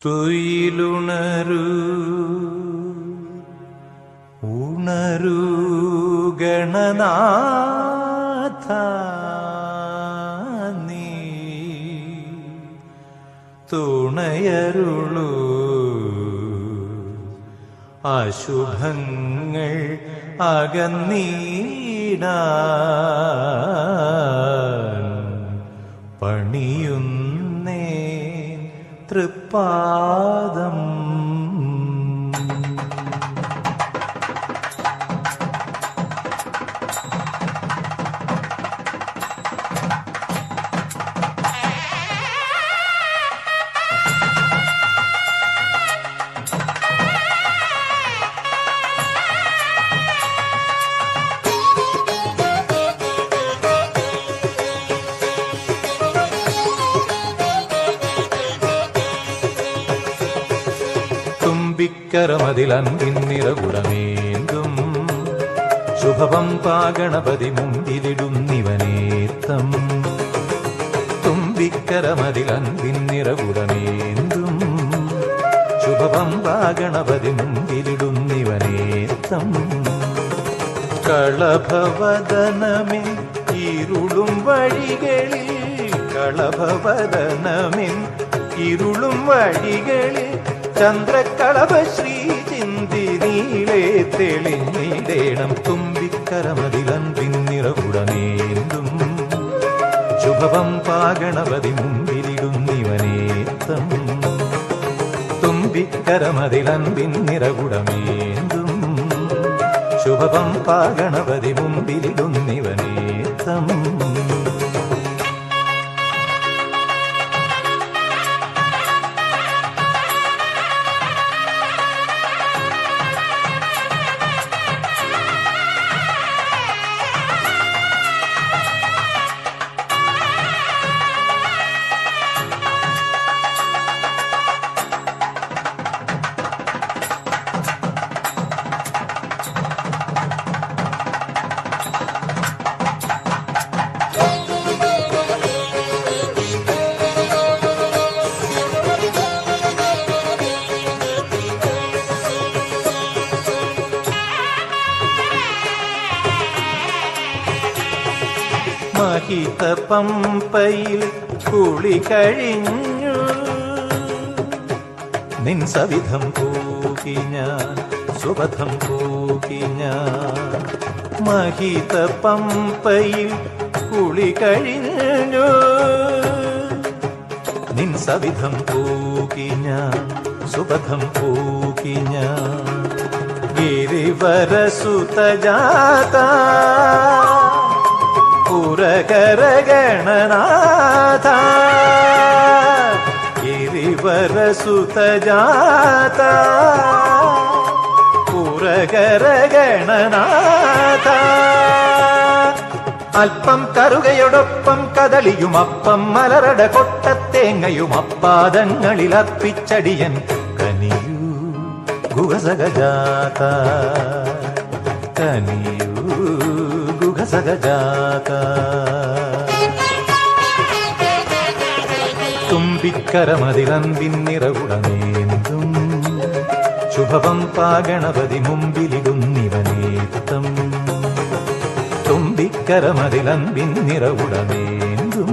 തുയിലുണരൂ ഉണരൂ ഗണനാഥ, നീ തുണയരുളൂ അശുഭങ്ങൾ അകന്നീടാൻ പണിയുന്നേ തൃപ്പാദം. തുമ്പിക്കരമതിലൻപിൻ നിറകുടമേന്തും ശുഭവം പാഗണപതി മുമ്പിലിടുന്നിവനേത്തം. തുമ്പിക്കരമതിലൻപിൻ നിറകുടമേന്തും ശുഭവം പാഗണപതി മുമ്പിലിടുന്നിവനേത്തം. കളഭവദനമേ ഇരുളും വഴികളിൽ, കളഭവദനമേ ഇരുളും വഴികളിൽ ചന്ദ്രകളഭ ശ്രീ ചിന്തി നീളെ തെളിഞ്ഞിടേണം. തുമ്പിക്കരമതിലൻപിൻ നിറകുടമേന്തും ശുഭവം പാഗണപതി മുമ്പിലിടുന്നിവനേത്തം. തുമ്പിക്കരമതിലൻപിൻ നിറകുടമേന്തും ശുഭവം പാഗണപതി മുമ്പിലിടുന്നിവനേത്തം. മഹിത പമ്പയിൽ കുളി കഴിഞ്ഞു നിൻ സവിധം പോകി ഞാൻ, സുബധം പോകി ഞാൻ. മഹിത പമ്പയിൽ കുളി കഴിഞ്ഞു നിൻ സവിധം പോകി ഞാൻ, സുബധം പോകി ഞാൻ. ഗിരിവരസുതജാത പുരകരഗണനാഥ, ഗിരിവരസുതജാത പുരകരഗണനാഥ. അല്പം കറുകയോടൊപ്പം കദളിയും അപ്പം മലരട കൊട്ടത്തേങ്ങയും അപ്പാദങ്ങളിൽ അർപ്പിച്ചടിയൻ കനിയൂ ഗുഹസഗജാത, കനിയൂ ഗുഹസഗജാത. തുമ്പിക്കരമതിലൻപിൻ നിറകുടമേന്തും ശുഭവം പാഗണപതി മുമ്പിലിടുന്നിവനേത്തം. തുമ്പിക്കരമതിലൻപിൻ നിറകുടമേന്തും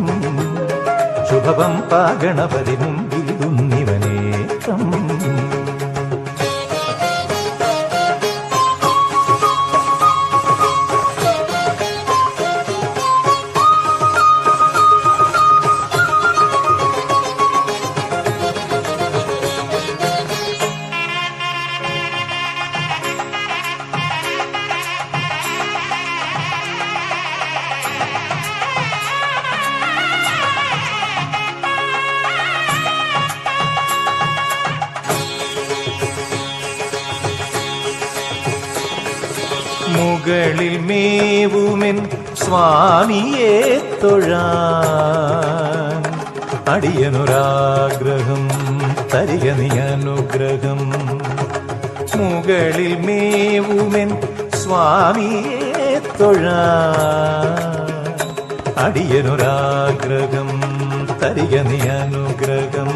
ശുഭവം പാഗണപതി മുമ്പിലിടുന്നിവനേത്തം. മുകളിൽ മേവുമെൻ സ്വാമിയെ തൊഴാൻ അടിയനൊരാഗ്രഹം തരിക നീ അനുഗ്രഹം. മുകളിൽ മേവുമെൻ സ്വാമിയെ തൊഴാൻ അടിയനൊരാഗ്രഹം തരിക നീ അനുഗ്രഹം.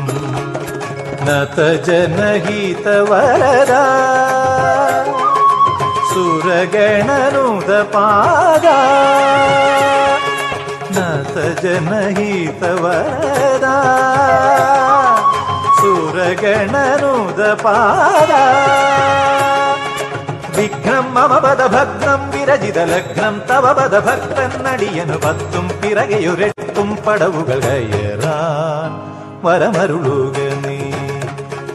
നതജനഹിത വരദാ സുരഗണനുത പാദാ നതജനഹിത വരദാ സുരഗണനുത പാദാ വിഘ്നം മമ പദഭഗ്നം വിരജിത ലഗ്നം തവ പദഭക്തന്നടിയനു പത്തും പിറകെയൊരെട്ടും പടവുകൾ കയറാൻ വരമരുളുക നീ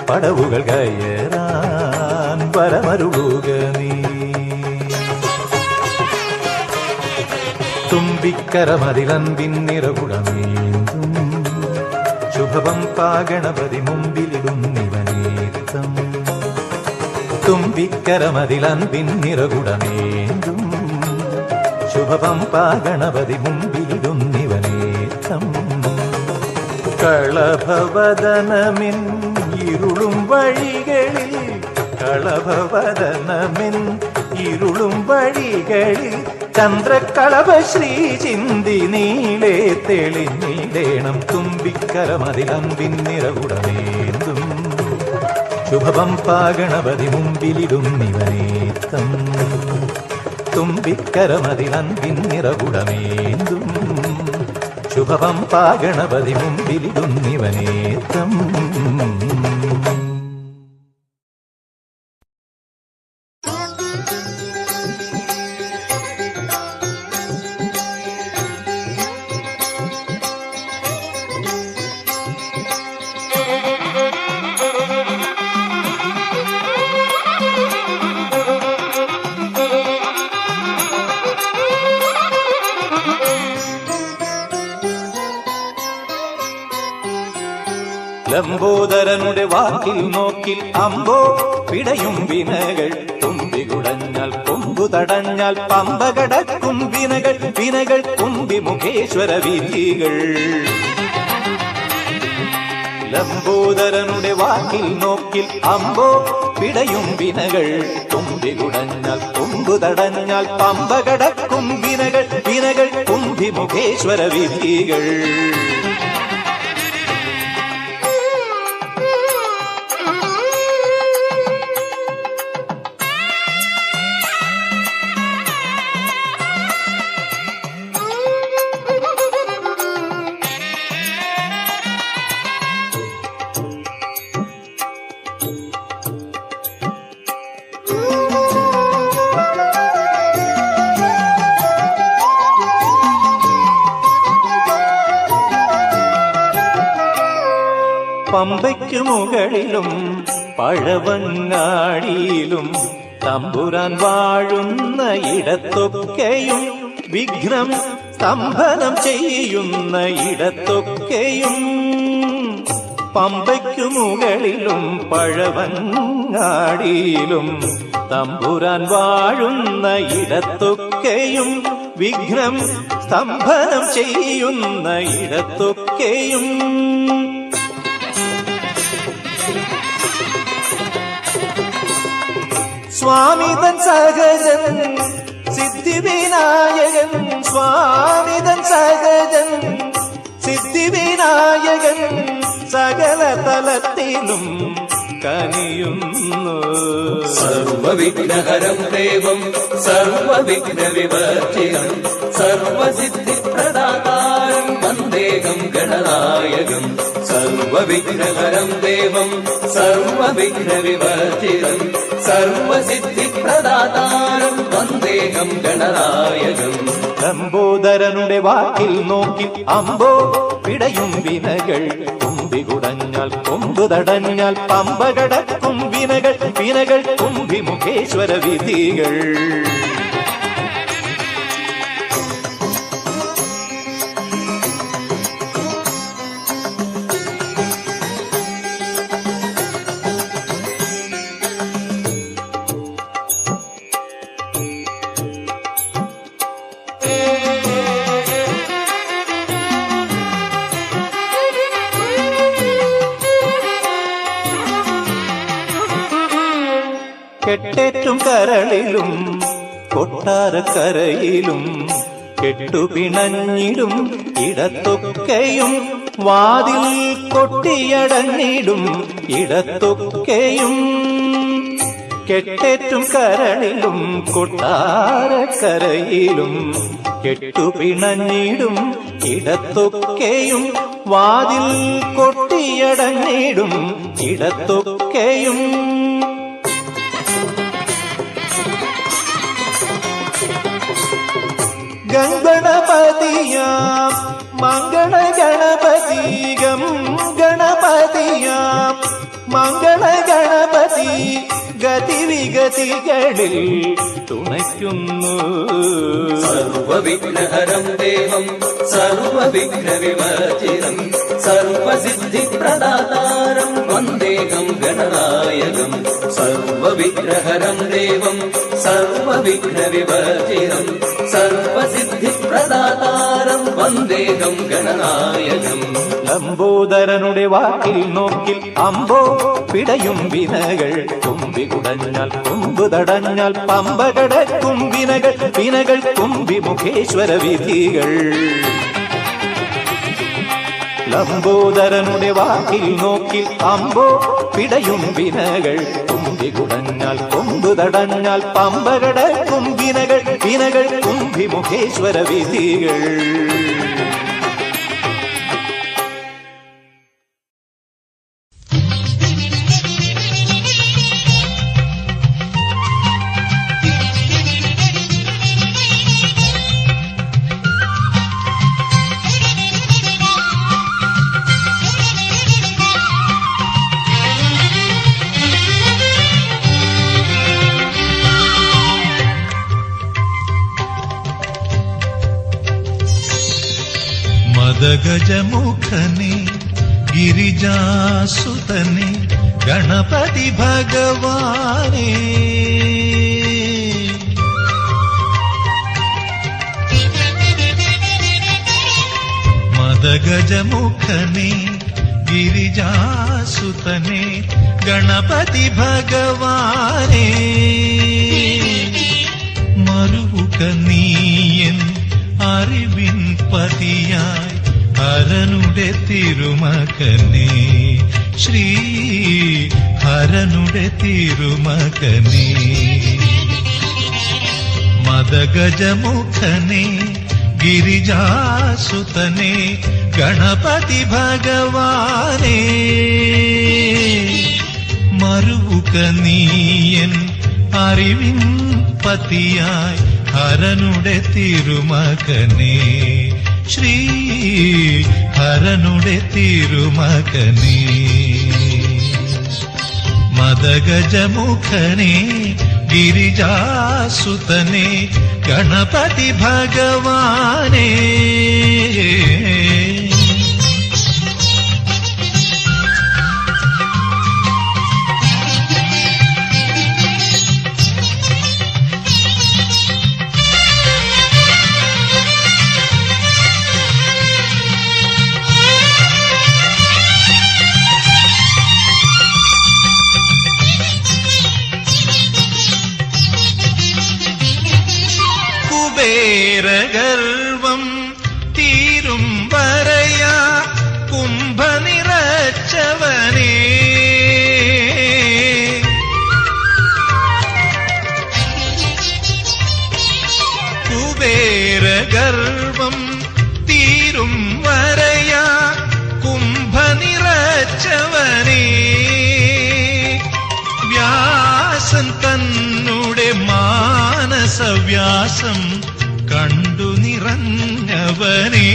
പടവുകൾ കയറാൻ വരമരുളുക നീ തുമ്പിക്കരമതിലൻപിൻ നിറകുടമേന്തും ശുഭവം പാഗണപതി മുമ്പിലിടുന്നിവനേത്തം തുമ്പിക്കരമതിലൻപിൻ നിറകുടമേന്തും ശുഭവം പാഗണപതി മുമ്പിലിടുന്നിവനേത്തം കളഭവദനമിൻ ഇരുളും വഴികളിൽ കളഭവദനമിൻ ഇരുളും വഴികളിൽ ചന്ദ്രകളഭ ശ്രീ ചിന്തി നീളെ തെളിഞ്ഞിടേണം തുമ്പിക്കരമതിലൻപിൻ നിറകുടമേന്തും ശുഭവം പാഗണപതി മുമ്പിലിടുന്നിവനേത്തം തുമ്പിക്കരമതിലൻപിൻ നിറകുടമേന്തും ശുഭവം പാഗണപതി മുമ്പിലിടുന്നിവനേത്തം ലംബോദരനുടെ വാക്കിൽ നോക്കിൽ അമ്പോ പിടയും വിനകൾ തുമ്പികുടഞ്ഞാൽ കൊമ്പു തടഞ്ഞാൽ പമ്പ കടക്കും വിനകൾ വിനകൾ കുമ്പി മുഖേശ്വര വിധികൾ ലംബോദരനുടെ വാക്കിൽ നോക്കിൽ അമ്പോ പിടയും വിനകൾ തുമ്പികുടഞ്ഞാൽ കൊമ്പു തടഞ്ഞാൽ പമ്പ കടക്കും വിനകൾ വിനകൾ കുമ്പി മുഖേശ്വര വിധികൾ പമ്പയ്ക്കു മുകളിലും പഴവങ്ങാടിയിലും തമ്പുരാൻ വാഴുന്ന ഇടത്തൊക്കെയും വിഘ്നം സ്തംഭനം ചെയ്യുന്ന ഇടത്തൊക്കെയും പമ്പയ്ക്കു മുകളിലും പഴവങ്ങാടിയിലും തമ്പുരാൻ വാഴുന്ന ഇടത്തൊക്കെയും വിഘ്നം സ്തംഭനം ചെയ്യുന്ന ഇടത്തൊക്കെയും സ്വാമിതൻ സഹജൻ സിദ്ധിവിനായകൻ സ്വാമിതൻ സഹജൻ സിദ്ധിവിനായകൻ സകല തലത്തിലും കനിയുന്നു സർവവിഘ്നഹരം ദേവം സർവവിഘ്ന വിവർജിതം സർവസിദ്ധിപ്രദാതാരം വന്ദേഹം ഗണനായകം സർവവിഘ്നഹരം ദേവം സർവവിഘ്ന വിവർജിതം സർവസിദ്ധിപ്രദാതാരം വന്ദേഹം ഗണനായകം ലംബോദരനുടെ വാക്കിൽ നോക്കി അമ്പോ പിടയും വിനകൾ തുമ്പികുടഞ്ഞാൽ കൊമ്പു തടഞ്ഞാൽ പമ്പ കടക്കും വിനകൾ വിനകൾ കുമ്പി മുഖേശ്വര വിധികൾ കെട്ടേറ്റും കരളിലും കൊട്ടാരക്കരയിലും കെട്ടുപിണഞ്ഞിടും ഇടത്തൊക്കെയും വാതിൽ കൊട്ടിയടഞ്ഞിടും ഇടത്തൊക്കെയും കെട്ടേറ്റും കരളിലും കൊട്ടാരക്കരയിലും കെട്ടുപിണഞ്ഞിടും ഇടത്തൊക്കെയും വാതിൽ കൊട്ടിയടഞ്ഞിടും ഇടത്തൊക്കെയും ഗംഗണപതിയാം മംഗളഗണപതികം ഗണപതിയാം മംഗളഗണപതി ഗതിവിഗതികളിൽ തുണയ്ക്കുന്നു. സർവവിഘ്നഹരം ദേവം സർവവിഘ്നവിവർജിതം സർവസിദ്ധിപ്രദാതാരം വന്ദേഹം ഗണനായകം. സർവവിഘ്നഹരം ദേവം സർവവിഘ്നവിവർജിതം സർവസിദ്ധിപ്രദാതാരം വന്ദേഹം ഗണനായകം. ലംബോദരനുടെ വാക്കിൽ നോക്കിൽ അമ്പോ പിടയും വിനകൾ തുമ്പി കുടഞ്ഞാൽ കൊമ്പ് തടഞ്ഞാൽ പമ്പ കടക്കും വിനകൾ വിനകൾ തുമ്പി മുഖേശ്വര വിധികൾ. ലംബോദരനുടെ വാക്കിൽ നോക്കിൽ അമ്പോ പിടയും വിനകൾ തുമ്പി കുടഞ്ഞാൽ കൊമ്പ് തടഞ്ഞാൽ പമ്പ കടക്കും വിനകൾ വിനകൾ തുമ്പി മുഖേശ്വര വിധികൾ. മദഗജമുഖനെ ഗിരിജാസുതനെ ഗണപതി ഭഗവാനെ മദഗജമുഖനെ ഗിരിജാസുതനെ ഗണപതി ഭഗവാനെ മറുവുക നീയൻ അറിവിൻ പതിയായി ഹരനുടെ തിരുമകനെ ശ്രീ ഹരനുടെ തിരുമകനെ മദഗജമുഖനെ ഗിരിജാസുതനെ ഗണപതി ഭഗവാനെ മറുവുക നീയൻ അറിവിൻ പതിയായി ഹരനുടെ തിരുമകനെ ശ്രീ ഹരനുടെ തിരുമകനെ മദഗജമുഖനെ ഗിരിജാസുതനെ ഗണപതി ഭഗവാനെ കുബേരഗർവം തീരും വരയാ കുംഭ നിറച്ചവനേ കുബേരഗർവം തീരും വരയാ കുംഭ നിറച്ചവനേ വ്യാസൻ തന്നുടെ മാനസവ്യാസം കണ്ടു നിറഞ്ഞവനേ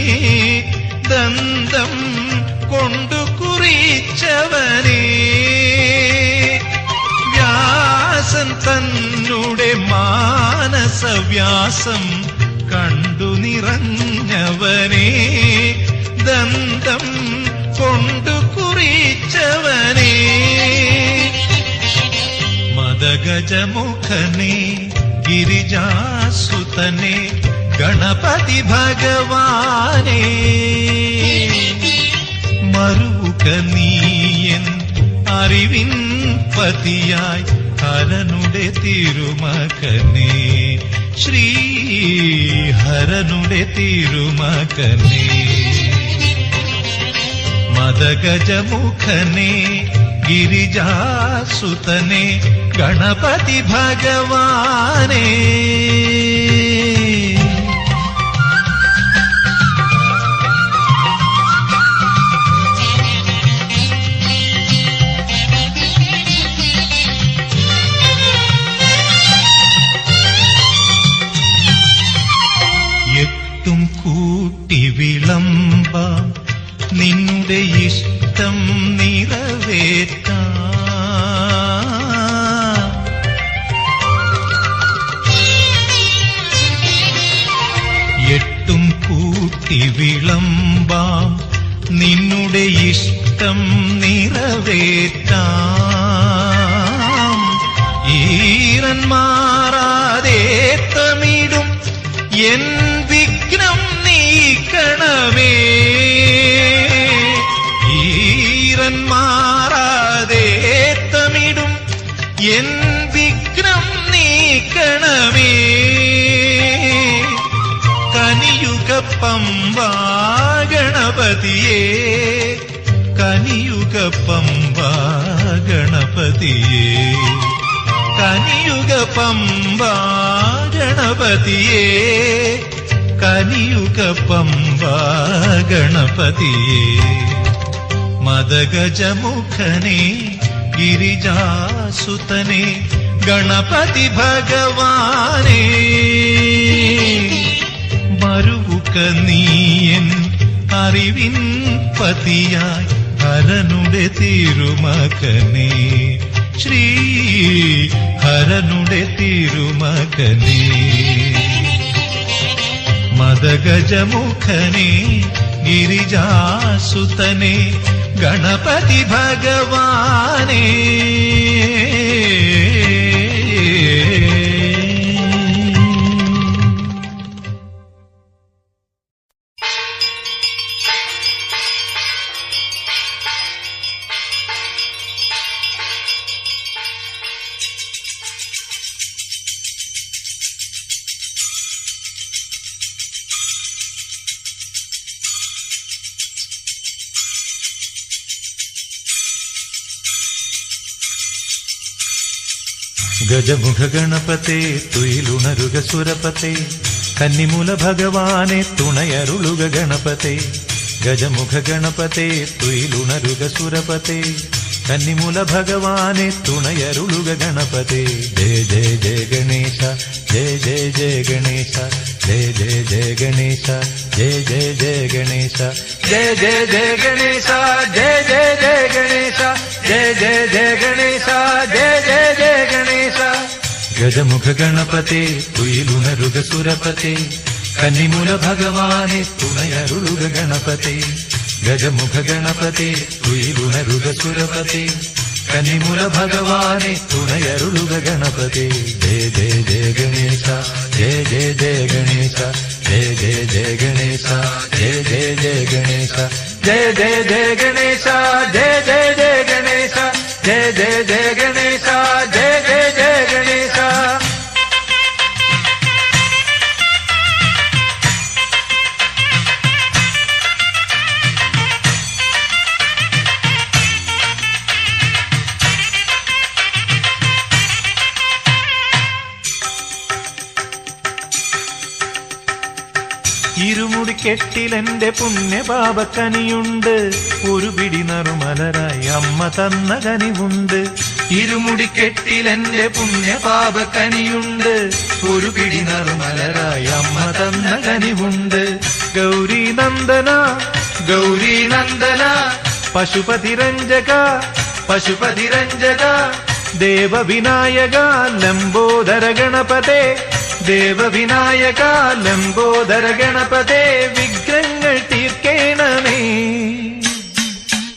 ദന്തം കൊണ്ടു കുറിച്ചവനേ വ്യാസൻ തന്നുടെ മാനസവ്യാസം കണ്ടു നിറഞ്ഞവനേ ദന്തം കൊണ്ടു കുറിച്ചവനേ മദഗജമുഖനെ ഗിരിജാസുതനെ ഗണപതി ഭഗവാനെ മറുവുക നീയൻ അറിവിൻ പതിയായി ഹരനുടെ തിരുമകനെ ശ്രീ ഹരനുടെ തിരുമകനെ മദഗജമുഖനെ ഗിരിജാസുതനെ ഗണപതി ഭഗവാനെ എട്ടും കൂട്ടി വിളമ്പാം നിന്നുടെ ഇഷ്ടം നിറവേറ്റാം എട്ടും കൂട്ടി വിളമ്പാം നിന്നുടെ ഇഷ്ടം നിറവേറ്റാം ഈറൻ മാറാതെ തമിടും എൻ വിഘ്നം നീക്കണമേ ഈറൻ മാറാതെ തമിടും എൻ വിഘ്നം നീക്കണമേ കനിയുഗ പമ്പാ ഗണപതിയേ കനിയുഗ പമ്പാ ഗണപതിയേ കനിയുഗ പമ്പാ ഗണപതിയേ കനിയുഗ പമ്പാ ഗണപതിയേ മദഗജമുഖനെ ഗിരിജാസുതനെ ഗണപതി ഭഗവാനെ മരുവുക നീയൻ അറിവിൻ പതിയായി ഹരനുടെ തിരുമകനെ ശ്രീ ഹരനുടെ തിരുമകനെ മദഗജമുഖനെ ഗിരിജാസുതനെ ഗണപതി ഭഗവാനെ ഗജമുഖ ഗണപതേ തുയിലുണരുക സുരപതേ കന്നിമൂല ഭഗവാനെ തുണയരുളുക ഗണപതേ ഗജമുഖ ഗണപതേ തുയിലുണരുക സുരപതേ കന്നിമൂല ഭഗവാനെ തുണയരുളുക ഗണപതേ ജയ ജയ ജയ ഗണേശ ജയ ജയ ജയ ഗണേശ ജയ ജയ ജയ ഗണേശ ജയ ജയ ജയ ഗണേശ ജയ ജയ ജയ ഗണേശ ജയ ജയ ജയ ഗണേശ ജയ ജയ ജയ ഗണേശ ജയ ജയ ജയ ഗണേശ ഗജമുഖ ഗണപതേ തുയിലുണരുക സുരപതേ കന്നിമൂല ഭഗവാനെ തുണയരുളുക ഗണപതേ ഗജമുഖ ഗണപതേ തുയിലുണരുക സുരപതേ കന്നിമൂല ഭഗവാനെ തുണയരുളുക ഗണപതേ ജയ ജയ ജയ ഗണേശ ജയ ജയ ജയ ഗണേശ ജയ ജയ ജയ ഗണേശ ജയ ജയ ജയ ഗണേശ ജയ ജയ ജയ ഗണേശ ജയ ജയ ജയ ഗണേശ ജയ ജയ ജയ ഗണേശ ജയ ജയ ജയ ഗണേശ ഇരുമുടിക്കെട്ടിലെന്റെ പുണ്യപാപക്കനിയുണ്ട് ഒരു പിടി നറുമലരായി അമ്മ തന്ന കനിവുണ്ട് ഇരുമുടിക്കെട്ടിലെന്റെ പുണ്യപാപക്കനിയുണ്ട് ഒരു പിടി നറുമലരായി അമ്മ തന്ന കനിവുണ്ട് ഗൗരി നന്ദന ഗൗരി നന്ദന പശുപതി രഞ്ജക പശുപതി രഞ്ജക ദേവവിനായക ലംബോദര ഗണപതേ ദേവവിനായക ലംബോദര ഗണപതേ വിഘ്നങ്ങൾ തീർക്കേണമേ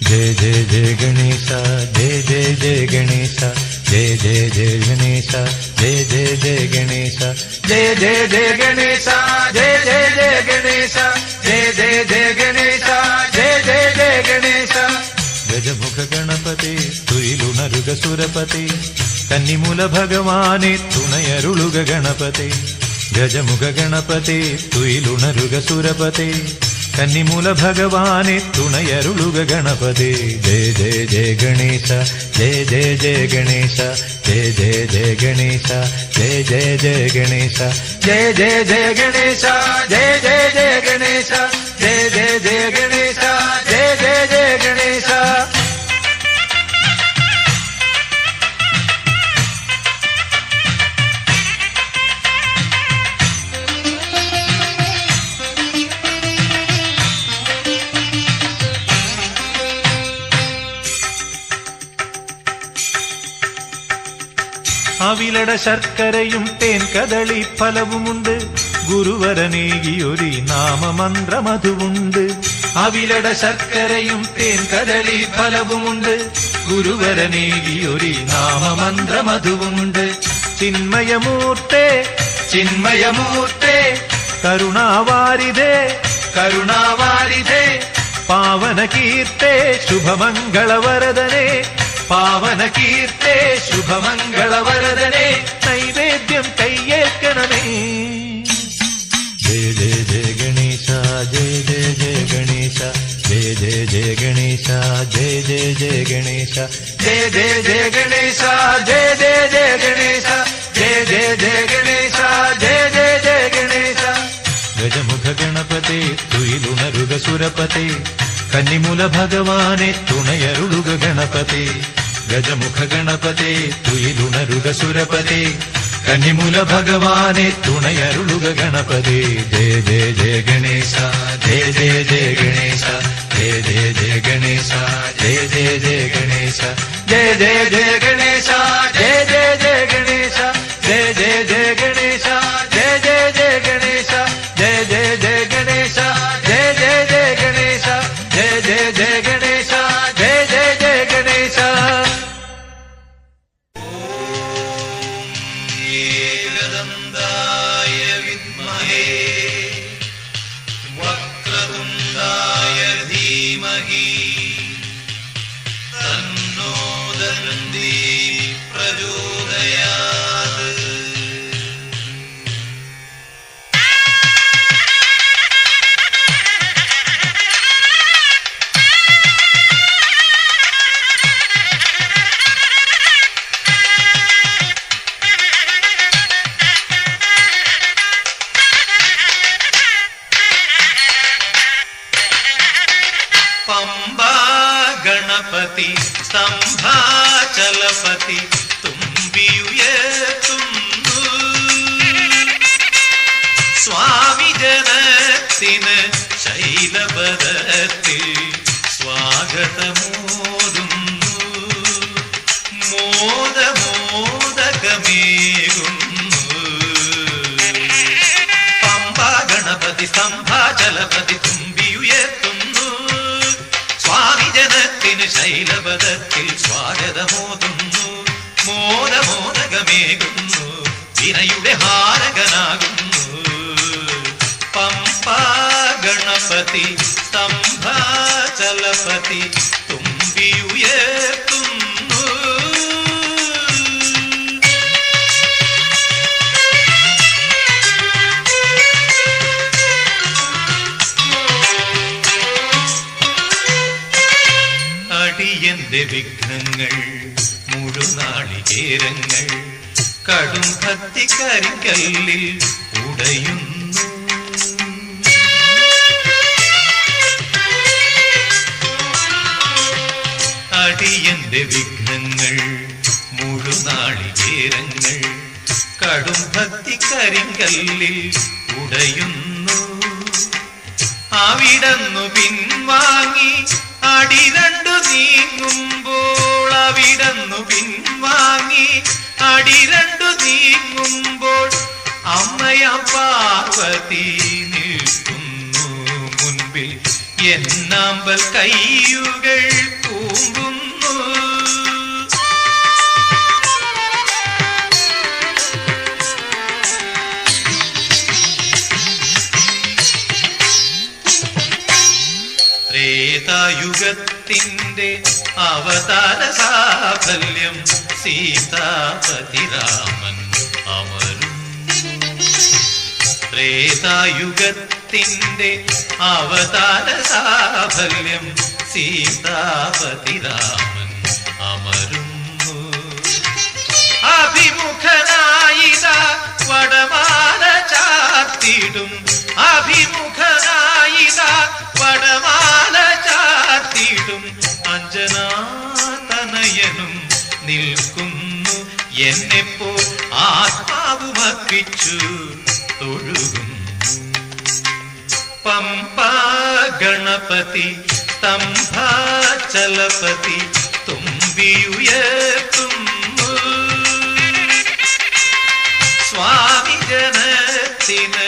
ജയ ജയ ജയ ഗണേശ ജയ ജയ ജയ ഗണേശ ജയ ജയ ജയ ഗണേശ ജയ ജയ ജയ ഗണേശ ജയ ജയ ജയ ഗണേശ ജയ ജയ ജയ ഗണേശ ജയ ജയ ജയ ഗണേശ ജയ ജയ ജയ ഗണേശ ഗജമുഖ ഗണപതേ തുയിലുണരുക സുരപതേ കന്നിമൂല ഭഗവാനെ തുണയരുളുക ഗണപതേ ഗജമുഖ ഗണപതേ തുയിലുണരുക സുരപതേ കന്നിമൂല ഭഗവാനെ തുണയരുളുക ഗണപതേ. ജയ ജയ ജയ ഗണേശ, ജയ ജയ ജയ ഗണേശ, ജയ ജയ ജയ ഗണേശ, ജയ ജയ ജയ ഗണേശ, ജയ ജയ ജയ ഗണേശ, ജയ ജയ ജയ ഗണേശ, ജയ ജയ ജയ ഗണേശ, ജയ ജയ ജയ ഗണേശ. അവിലട ശർക്കരയും തേൻ കദളി ഫലവുമുണ്ട്, ഗുരുവരനേകിയൊരു നാമമന്ത്രമതുവുണ്ട്. അവിലട ശർക്കരയും തേൻ കദളി ഫലവുമുണ്ട്, ഗുരുവരനേകിയൊരു നാമമന്ത്രമതുവുണ്ട്. ചിന്മയമൂർത്തേ ചിന്മയമൂർത്തേ, കരുണാവാരിധേ കരുണാവാരിധേ, പാവനകീർത്തേ ശുഭമംഗളവരദനേ, പാവനകീർത്തേ ശുഭമംഗളവരദനേ, നൈവേദ്യം കയ്യേൽക്കണമേ. ജയ ജയ ജയ ഗണേശ, ജയ ജയ ജയ ഗണേശ, ജയ ജയ ജയ ഗണേശ, ജയ ജയ ജയ ഗണേശ, ജയ ജയ ജയ ഗണേശ, ജയ ജയ ജയ ഗണേശ, ജയ ജയ ജയ ഗണേശ, ജയ ജയ ജയ ഗണേശ. ഗജമുഖ ഗണപതേ തുയിലുണരുക സുരപതേ, കന്നിമൂല ഭഗവാനെ തുണയരുളുക ഗണപതേ. ഗജമുഖ ഗണപതേ തുയിലുണരുക സുരപതേ, കന്നിമൂല ഭഗവാനെ തുണയരുളുക ഗണപതേ. ജയ ജയ ജയ ഗണേശ, ജയ ജയ ജയ ഗണേശ, ജയ ജയ ജയ ഗണേശ, ജയ ജയ ജയ ഗണേശ, ജയ ജയ ജയ ഗണേശ, ജയ ജയ ജയ ഗണേശ, ജയ ജയ ജയ ഗണേശ, ജയ ജയ ജയ ഗണേശ, ജയ ജയ ജയ ഗണേശ, ജയ ജയ ജയ ഗണേശ, ജയ ജയ ജയ ഗണേശ, ജയ ജയ ജയ ഗണേശ. ഏകദന്തായ വിദ്മഹേ വക്രതുണ്ഡായ ധീമഹി തന്നോ ദന്തി പ്രചോദയാത്. പമ്പാ ഗണപതി സ്തംഭാചലപതി തുമ്പിയുയർത്തുന്നു, സ്വാമി ജനത്തിന് ശൈലപദത്തിൽ സ്വാഗതമോതുന്നു, മോദമോദകമേകുന്നു. പമ്പാ ഗണപതി സ്തംഭാചലപതി തുമ്പിയുയർത്തുന്നു, സ്വാമി ജനത്തിന് ശൈലപദത്തിൽ സ്വാഗതമോതുന്നു, മോദമോദകമേകുന്നു, വിനയുടെ ഹാരകനാകുന്നു. പമ്പാ ഗണപതി സ്തംഭാചലപതി തുമ്പിയുയർത്തുന്നു. അടിയന്റെ വിഘ്നങ്ങൾ മുഴുനാളികേരങ്ങൾ കടും ഭക്തി കരിങ്കല്ലിൽ ഉടയുന്നു. അടിയന്റെ വിഘ്നങ്ങൾ മുഴുനാളികേരങ്ങൾ കടും ഭക്തി കരിങ്കല്ലിൽ ഉടയുന്നു. അവിടന്നു പിൻവാങ്ങി അടിരണ്ടു നീങ്ങുമ്പോൾ, അവിടന്നു പിൻവാങ്ങി അടിരണ്ടു നീങ്ങുമ്പോൾ, അമ്മയാം പാർവതി നിൽക്കുന്നു മുൻപിൽ, എന്നാമ്പൽ കയ്യുകൾ കൂമ്പുന്നു. ത്രേതായുഗത്തിന്റെ അവതാര സാഫല്യം സീതാപതി രാമൻ അമരും. ത്രേതായുഗത്തിന്റെ കലിയുഗത്തിന്റെ അവതാര സാഫല്യം സീതാപതി രാമൻ അമരുന്നു. അഭിമുഖനായിത വടമാല ചാർത്തിടും, അഭിമുഖനായിത വടമാല ചാർത്തിടും അഞ്ജനാതനയനും നിൽക്കുന്നു. എന്നെപ്പോൾ ആത്മാവുമർപ്പിച്ചു തൊഴുകുന്നു. പമ്പാ ഗണപതി സ്തംഭാചലപതി തുമ്പിയുയർത്തുന്നു. സ്വാമി ജനത്തിന്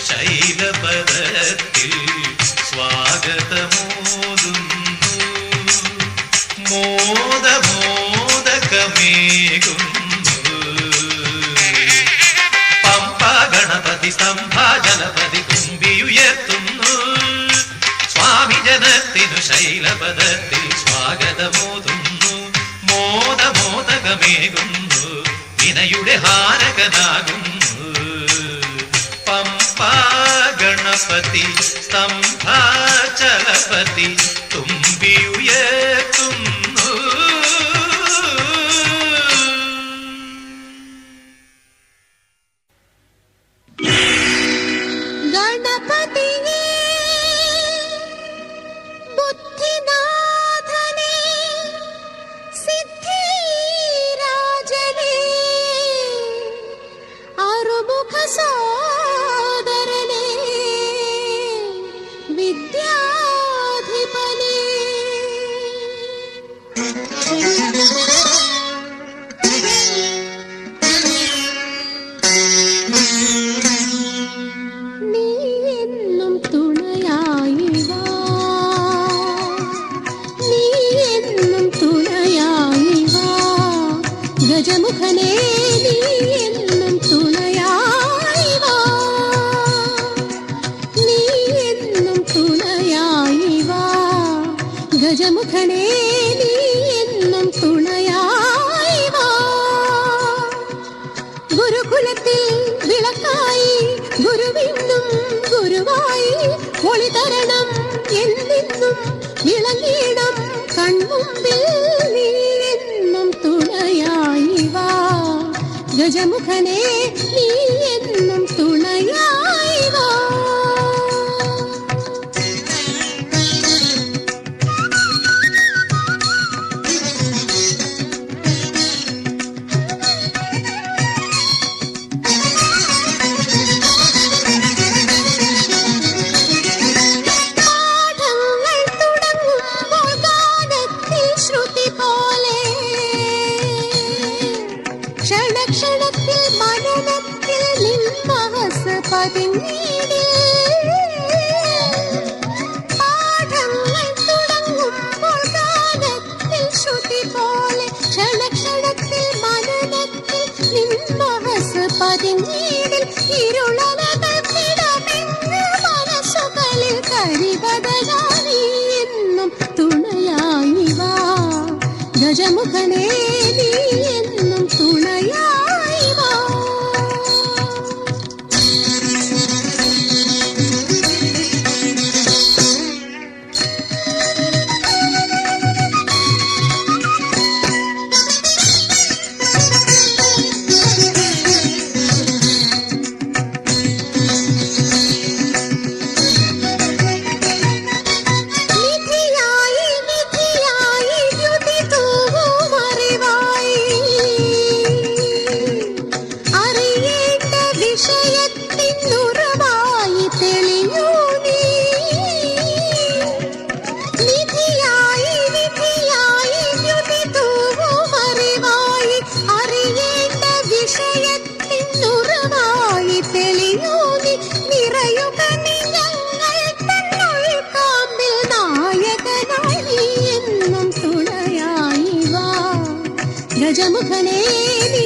ശൈലപദത്തിൽ സ്വാഗതമോതുന്നു. മോദമോദകമേകുന്നു. പമ്പാ ഗണപതി സ്തംഭാചലപതി തുമ്പിയുയർത്തുന്നു. സ്വാമി ജനത്തിനു ശൈലപദത്തിൽ സ്വാഗതമോതുന്നു. മോദമോദകമേകുന്നു. വിനയുടെ ഹാരകനാകുന്നു. പമ്പാ ഗണപതി സ്തംഭാചലപതി തുമ്പിയുയർത്തുന്നു. ഗണപതിയേ ബുദ്ധിനാഥനേ സിദ്ധിരാജനേ ആറുമുഖ സോദരനേ വിദ്യാധിപനേ നീ എന്നും തുണയായി വാ, നീ എന്നും തുണയായി വാ ഗജമുഖനേ, നീ എന്നും തുണയായി വാ, നീ എന്നും തുണയായി വാ ഗജമുഖനേ, നീ എന്നും തുണയായി വാ. ഗുരുകുലത്തിൽ വിളക്കായി ഗുരുവിന്നും ഗുരുവായി ഒളിതരണം എന്നെന്നും വിളങ്ങിയിടം കൺമുമ്പിൽ നീ എന്നും തുണയായി വാ ഗജമുഖനേ, നീ എന്നും തുണയായി വാ. പാഠങ്ങൾ തുടങ്ങുമ്പോൾ ഗാനത്തിൽ ശ്രുതി പോലെ ക്ഷണക്ഷണത്തിൽ മനനത്തിൽ നിൻമഹസ പതിഞ്ഞിടേ. പാഠങ്ങൾ തുടങ്ങുമ്പോൾ ഗാനത്തിൽ ശ്രുതി പോലെ ക്ഷണക്ഷണത്തിൽ മനനത്തിൽ നിൻമഹസ പതിഞ്ഞിടിൽ. ഇരുളനകൾ പിടമെന്ന് മനസ്സുകളിൽ കരിപതകാനി എന്നും തുണയായി വാ ഗജമുഖനേ, നീ എന്നും തുണയായി വാ. നിധിയായി നിധിയായി ദ്യുതി തൂവും അറിവായി അറിയേണ്ട വിഷയത്തിനുറവായി തെളിയൂ നീ. നിധിയായി നിധിയായി ദ്യുതി തൂവും അറിവായി അറിയേണ്ട വിഷയത്തിനുറവായി തെളിയൂ നീ. നിറയുക നീ ഞങ്ങൾ തന്നുൾക്കാമ്പിൽ നായകനായി, നീ എന്നും തുണയായി വാ ഗജമുഖനേ, നീ